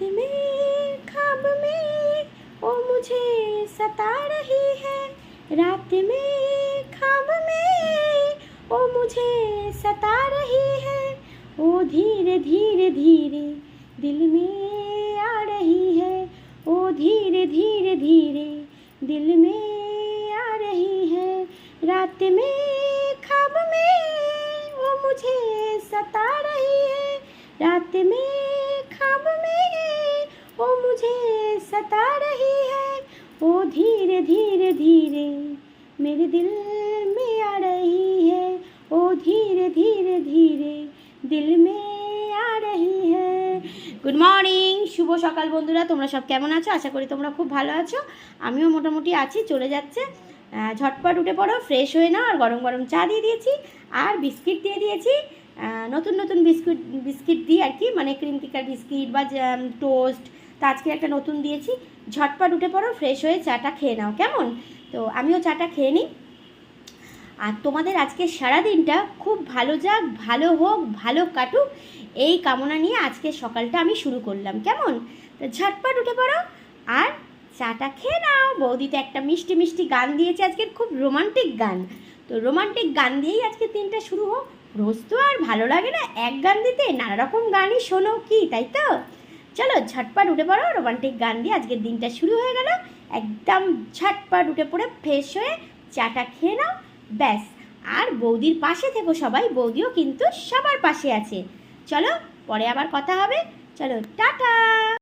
रात में ख्वाब में वो मुझे सता रही है। रात में ख्वाब में वो मुझे सता रही है। वो धीरे धीरे धीरे दिल में आ रही है। वो धीरे धीरे धीरे दिल में आ रही है। रात में ख्वाब में वो मुझे सता रही है। रात में ख्वाब में वो मुझे सता रही है। वो धीरे धीरे धीरे मेरे दिल में आ रही है। वो धीरे धीरे धीरे दिल में आ रही है। गुड मर्निंग, शुभ सकाल बंधुरा। তোমরা সব কেমন আছো? আশা করি তোমরা খুব ভালো আছো। আমিও মোটামুটি আছি, চলে যাচ্ছে। ঝটপট উঠে পড়ো, ফ্রেশ হয়ে নাও। আর গরম গরম চা দিয়ে দিয়েছি আর বিস্কিট দিয়ে দিয়েছি। নতুন নতুন বিস্কিট দিই আর কি, মানে ক্রিম কিকার বিস্কিট বা টোস্ট। তো আজকে একটা নতুন দিয়েছি। ঝটপট উঠে পড়ো, ফ্রেশ হয়ে চাটা খেয়ে নাও, কেমন? তো আমিও চাটা খেয়ে নিই। আর তোমাদের আজকে সারাদিনটা খুব ভালো যাক, ভালো হোক, ভালো কাটুক, এই কামনা নিয়ে আজকে সকালটা আমি শুরু করলাম, কেমন? তো ঝটপট উঠে পড়ো আর চাটা খেয়ে নাও। বৌদি তো একটা মিষ্টি মিষ্টি গান দিয়েছে আজকে, খুব রোমান্টিক গান। তো রোমান্টিক গান দিয়েই আজকে দিনটা শুরু হোক। রোজ তো আর ভালো লাগে না এক গান দিতে, নানা রকম গানই শোনো কি, তাই তো? চলো ঝটপট উঠে পড়ো, রোমান্টিক গান দিয়ে আজকের দিনটা শুরু হয়ে গেল। একদম ঝটপট উঠে পড়ে ফ্রেশ হয়ে চাটা খেয়ে নাও, ব্যাস। আর বৌদির পাশে থেকো সবাই, বৌদিও কিন্তু সবার পাশে আছে। চলো পরে আবার কথা হবে। চলো টাটা।